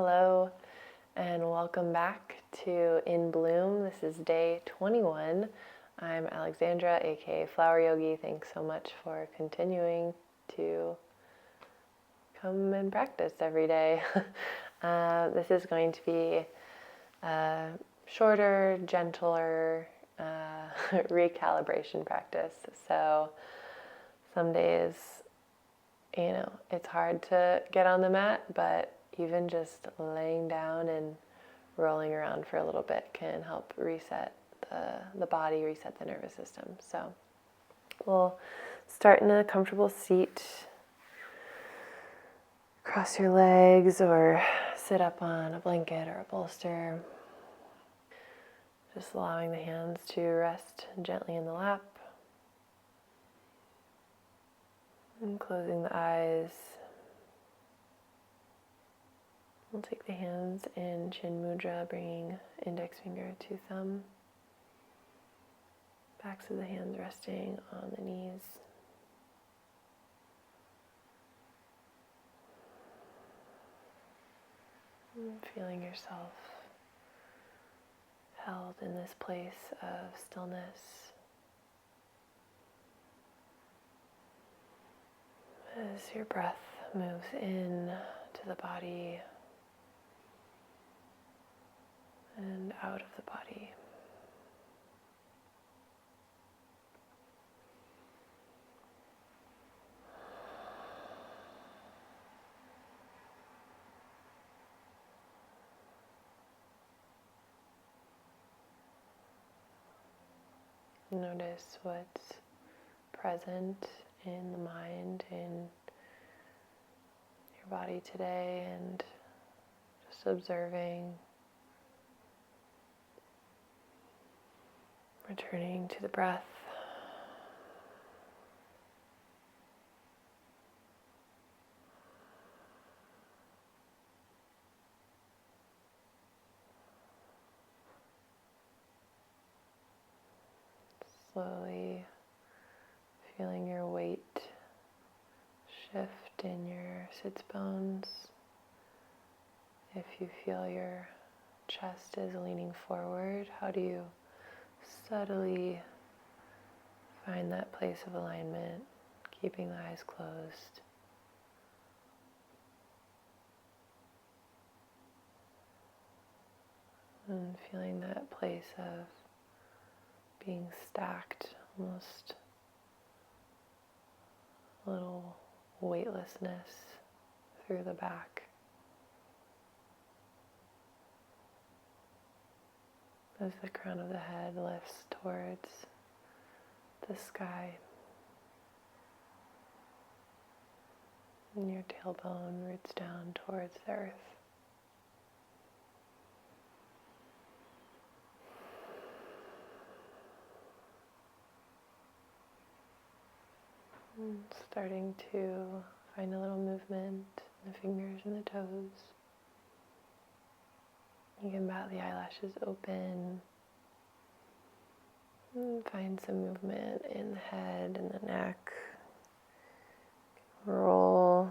Hello, and welcome back to In Bloom. This is day 21. I'm Alexandra, aka Flower Yogi. Thanks so much for continuing to come and practice every day. This is going to be a shorter, gentler recalibration practice. So some days, it's hard to get on the mat, but even just laying down and rolling around for a little bit can help reset the body, reset the nervous system. So we'll start in a comfortable seat. Cross your legs or sit up on a blanket or a bolster. Just allowing the hands to rest gently in the lap. And closing the eyes. We'll take the hands in Chin Mudra, bringing index finger to thumb. Backs of the hands resting on the knees. And feeling yourself held in this place of stillness. As your breath moves in to the body and out of the body. Notice what's present in the mind, in your body today, and just observing. Returning to the breath. Slowly feeling your weight shift in your sits bones. If you feel your chest is leaning forward, how do you subtly find that place of alignment, keeping the eyes closed? And feeling that place of being stacked, almost a little weightlessness through the back. As the crown of the head lifts towards the sky. And your tailbone roots down towards the earth. And starting to find a little movement in the fingers and the toes. You can bat the eyelashes open and find some movement in the head and the neck. Roll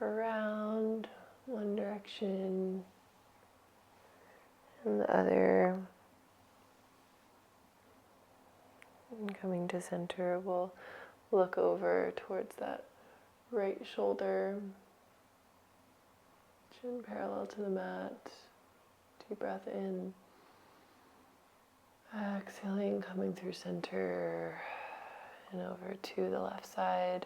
around one direction and the other. And coming to center, we'll look over towards that right shoulder. Chin parallel to the mat. Deep breath in. Exhaling, coming through center and over to the left side.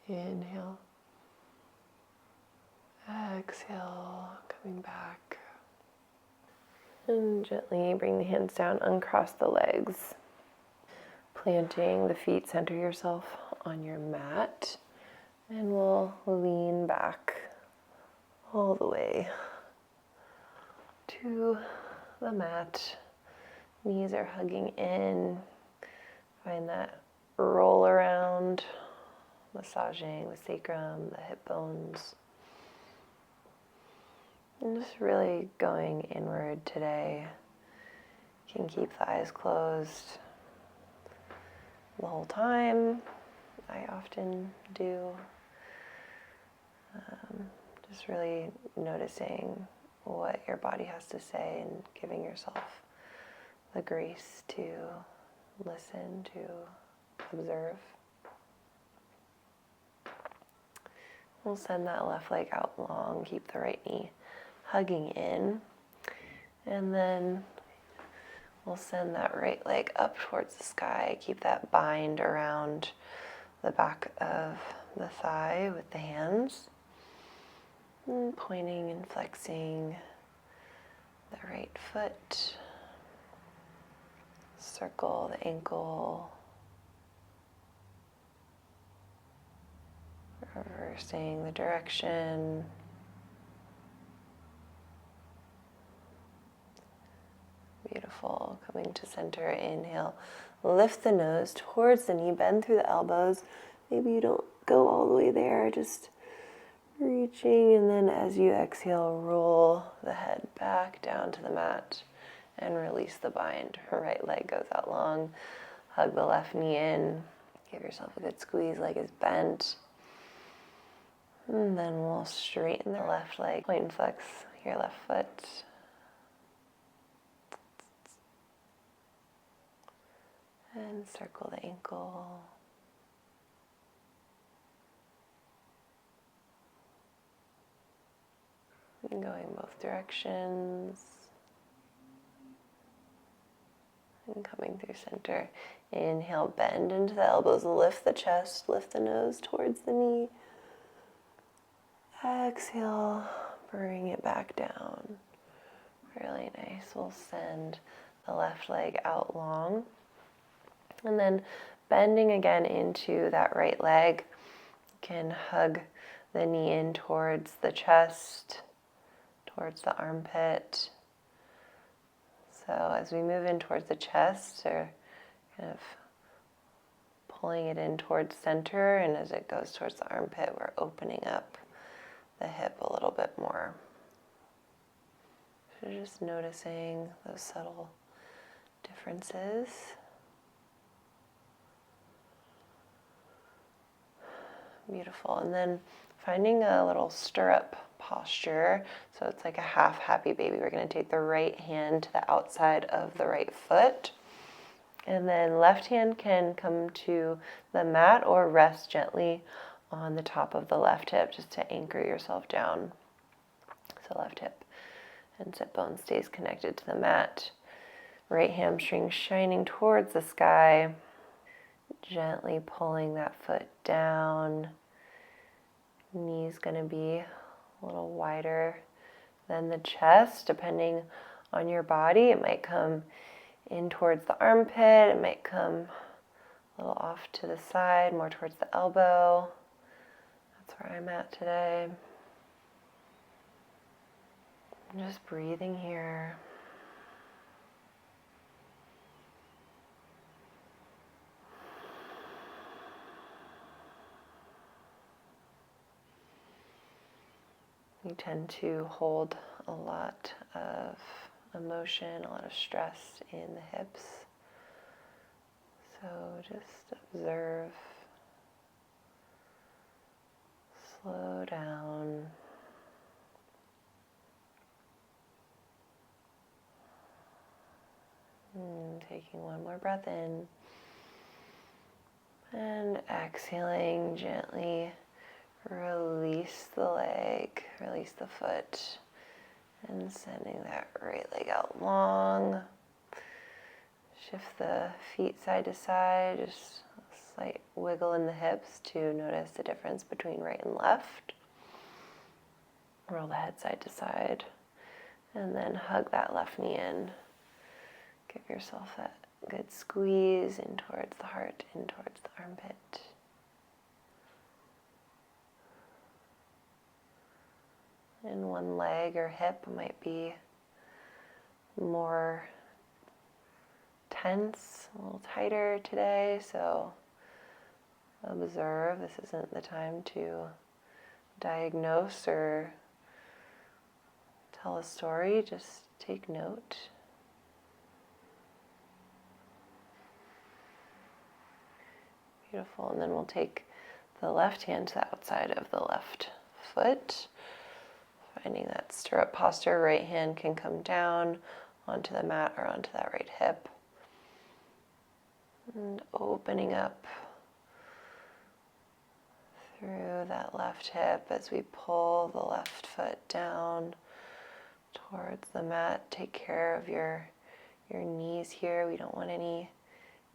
Inhale. Exhale, coming back. And gently bring the hands down, uncross the legs. Planting the feet, center yourself on your mat. And we'll lean back all the way to the mat. Knees are hugging in. Find that roll around, massaging the sacrum, the hip bones. And just really going inward today. You can keep the eyes closed the whole time. I often do. Just really noticing what your body has to say and giving yourself the grace to listen, to observe. We'll send that left leg out long, keep the right knee hugging in, and then we'll send that right leg up towards the sky. Keep that bind around the back of the thigh with the hands, and pointing and flexing the right foot. Circle the ankle, reversing the direction. Beautiful. Coming to center, inhale. Lift the nose towards the knee, bend through the elbows. Maybe you don't go all the way there, just reaching, and then as you exhale, roll the head back down to the mat and release the bind. Right leg goes out long. Hug the left knee in. Give yourself a good squeeze, leg is bent. And then we'll straighten the left leg. Point and flex your left foot. And circle the ankle. And going both directions. And coming through center. Inhale, bend into the elbows, lift the chest, lift the nose towards the knee. Exhale, bring it back down. Really nice. We'll send the left leg out long. And then bending again into that right leg. You can hug the knee in towards the chest, towards the armpit. So as we move in towards the chest, or kind of pulling it in towards center, and as it goes towards the armpit, we're opening up the hip a little bit more. So just noticing those subtle differences. Beautiful. And then finding a little stirrup posture. So it's like a half happy baby. We're going to take the right hand to the outside of the right foot. And then left hand can come to the mat or rest gently on the top of the left hip just to anchor yourself down. So left hip and sit bone stays connected to the mat. Right hamstring shining towards the sky. Gently pulling that foot down. Knee's going to be a little wider than the chest, depending on your body. It might come in towards the armpit. It might come a little off to the side, more towards the elbow. That's where I'm at today. I'm just breathing here. We tend to hold a lot of emotion, a lot of stress in the hips. So just observe, slow down. Taking one more breath in. And exhaling gently. Release the leg, release the foot, and sending that right leg out long. Shift the feet side to side, just a slight wiggle in the hips to notice the difference between right and left. Roll the head side to side, and then hug that left knee in. Give yourself that good squeeze in towards the heart, in towards the armpit. And one leg or hip might be more tense, a little tighter today, so observe. This isn't the time to diagnose or tell a story, just take note. Beautiful, and then we'll take the left hand to the outside of the left foot. Finding that stirrup posture, right hand can come down onto the mat or onto that right hip. And opening up through that left hip as we pull the left foot down towards the mat. Take care of your knees here. We don't want any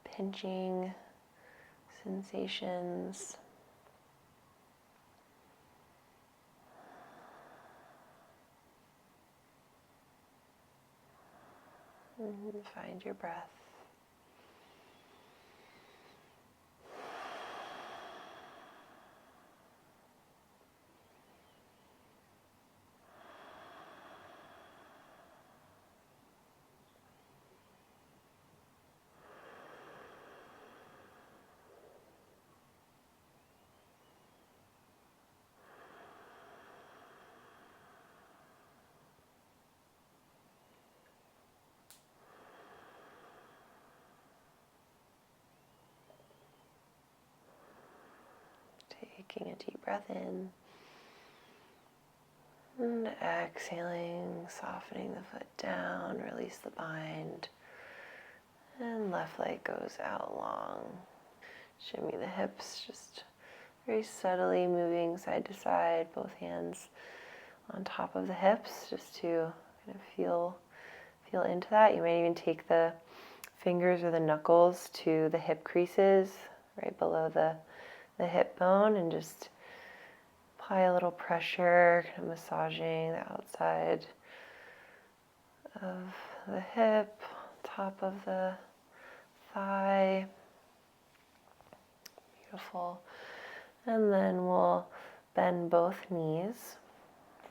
pinching sensations. And find your breath. Taking a deep breath in and exhaling, softening the foot down, release the bind, and left leg goes out long. Shimmy the hips, just very subtly moving side to side, both hands on top of the hips, just to kind of feel into that. You might even take the fingers or the knuckles to the hip creases right below the hip bone and just apply a little pressure, kind of massaging the outside of the hip, top of the thigh. Beautiful. And then we'll bend both knees.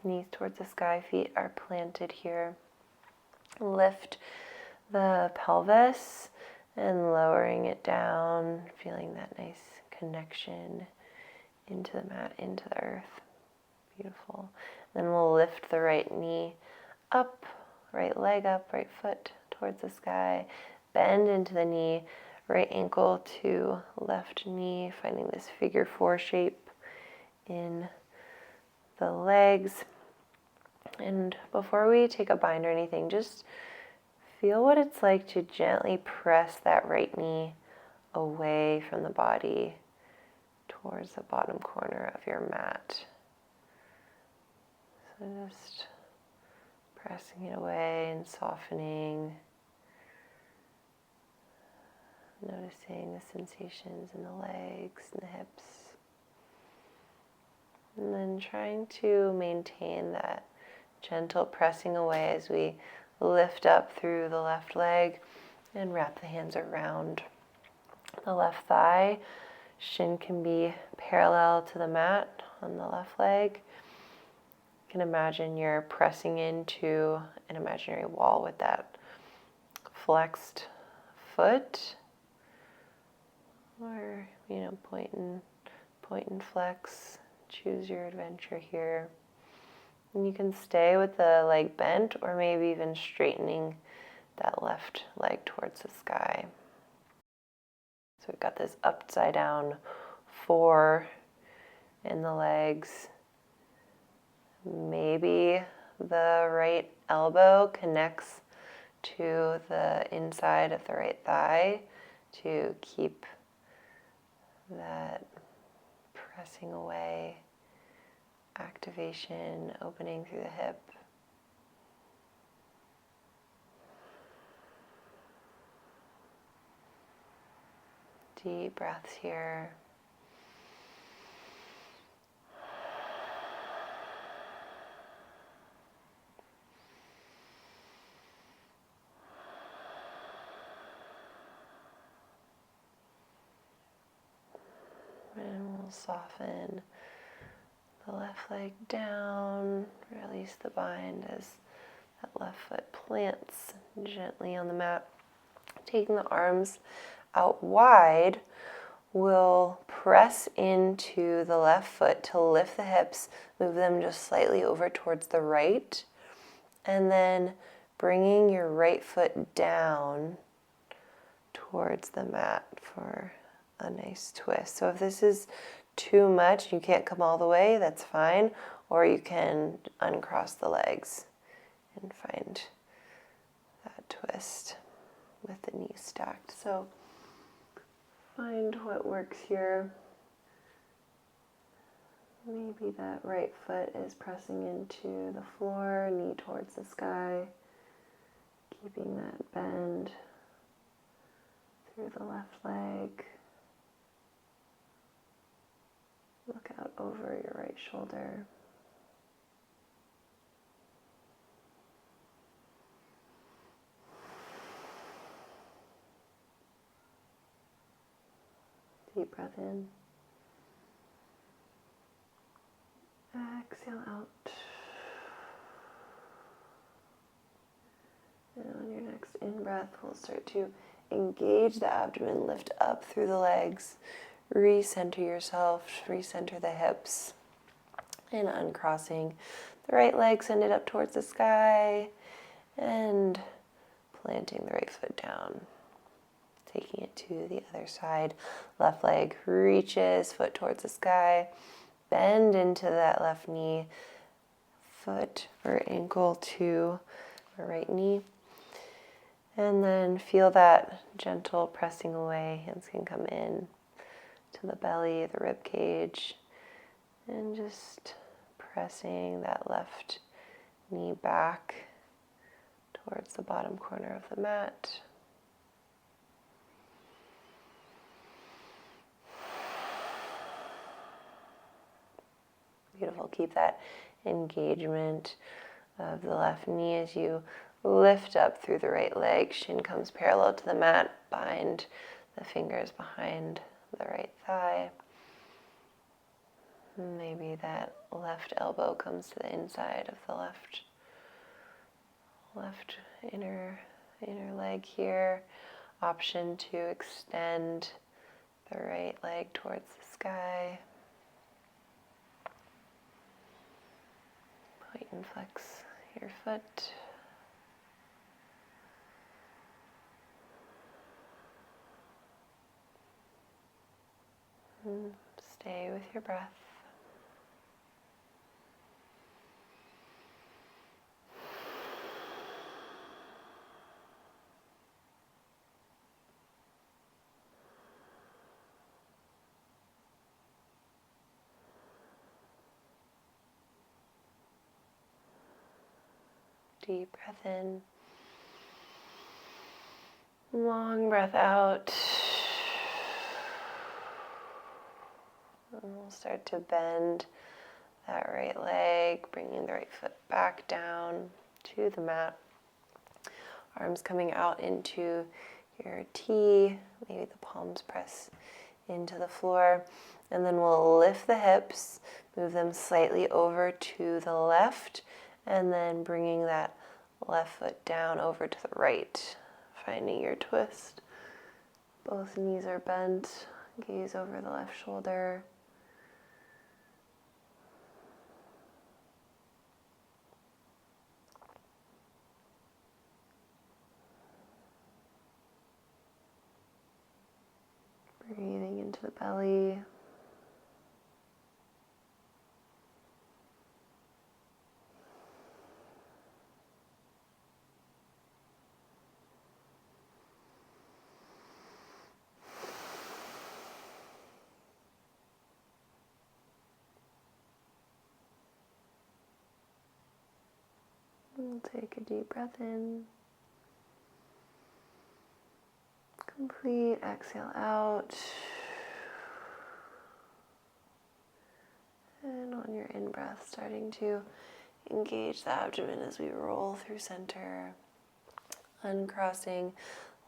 Knees towards the sky, feet are planted here. Lift the pelvis and lowering it down, feeling that nice connection into the mat, into the earth. Beautiful. Then we'll lift the right knee up, right leg up, right foot towards the sky. Bend into the knee, right ankle to left knee, finding this figure four shape in the legs. And before we take a bind or anything, just feel what it's like to gently press that right knee away from the body towards the bottom corner of your mat. So just pressing it away and softening, noticing the sensations in the legs and the hips. And then trying to maintain that gentle pressing away as we lift up through the left leg and wrap the hands around the left thigh. Shin can be parallel to the mat on the left leg. You can imagine you're pressing into an imaginary wall with that flexed foot, or point and flex. Choose your adventure here. And you can stay with the leg bent, or maybe even straightening that left leg towards the sky. So we've got this upside down four in the legs. Maybe the right elbow connects to the inside of the right thigh to keep that pressing away, activation, opening through the hip. Deep breaths here. And we'll soften the left leg down, release the bind as that left foot plants gently on the mat. Taking the arms out wide, we'll press into the left foot to lift the hips, move them just slightly over towards the right, and then bringing your right foot down towards the mat for a nice twist. So if this is too much, you can't come all the way, that's fine. Or you can uncross the legs and find that twist with the knees stacked. So find what works here. Maybe that right foot is pressing into the floor, knee towards the sky, keeping that bend through the left leg. Look out over your right shoulder. Deep breath in. Exhale out. And on your next in-breath, we'll start to engage the abdomen, lift up through the legs, recenter yourself, recenter the hips, and uncrossing the right leg, send it up towards the sky, and planting the right foot down. Taking it to the other side. Left leg reaches, foot towards the sky. Bend into that left knee, foot or ankle to the right knee. And then feel that gentle pressing away. Hands can come in to the belly, the rib cage. And just pressing that left knee back towards the bottom corner of the mat. Beautiful. Keep that engagement of the left knee as you lift up through the right leg. Shin comes parallel to the mat. Bind the fingers behind the right thigh. Maybe that left elbow comes to the inside of the left inner leg here. Option to extend the right leg towards the sky. Point and flex your foot. And stay with your breath. Deep breath in. Long breath out. And we'll start to bend that right leg, bringing the right foot back down to the mat. Arms coming out into your T. Maybe the palms press into the floor. And then we'll lift the hips, move them slightly over to the left, and then bringing that left foot down over to the right, finding your twist. Both knees are bent, gaze over the left shoulder. Breathing into the belly. We'll take a deep breath in. Complete exhale out. And on your in-breath, starting to engage the abdomen as we roll through center. Uncrossing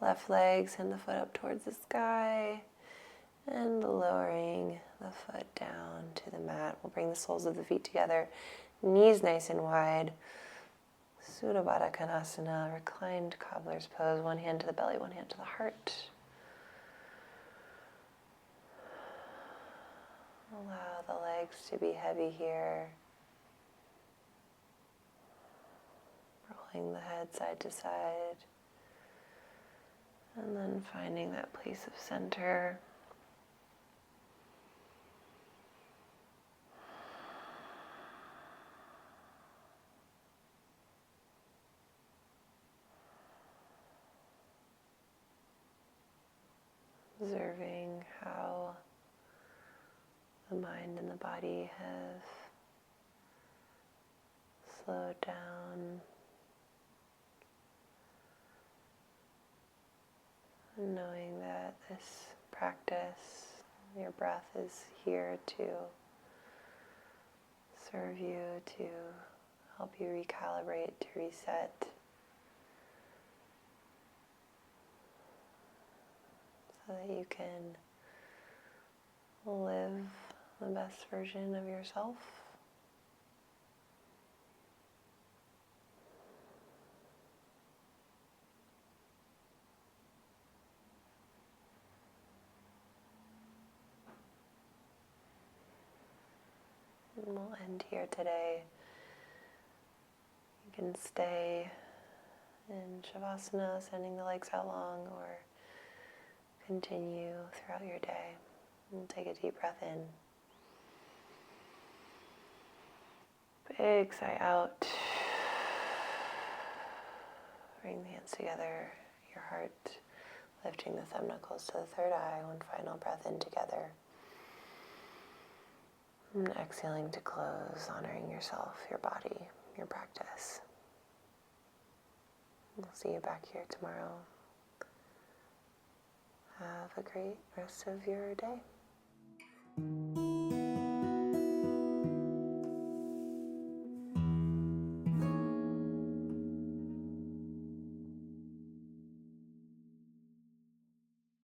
left leg, send the foot up towards the sky. And lowering the foot down to the mat. We'll bring the soles of the feet together. Knees nice and wide. Sudha Baddha Konasana, reclined cobbler's pose. One hand to the belly, one hand to the heart. Allow the legs to be heavy here. Rolling the head side to side. And then finding that place of center. observing how the mind and the body have slowed down, and knowing that this practice, your breath, is here to serve you, to help you recalibrate, to reset, so that you can live the best version of yourself. And we'll end here today. You can stay in Shavasana, sending the legs out long, or continue throughout your day. And take a deep breath in. Big sigh out. Bring the hands together, your heart lifting the thumb knuckles to the third eye. One final breath in together. And exhaling to close, honoring yourself, your body, your practice. We'll see you back here tomorrow. Have a great rest of your day.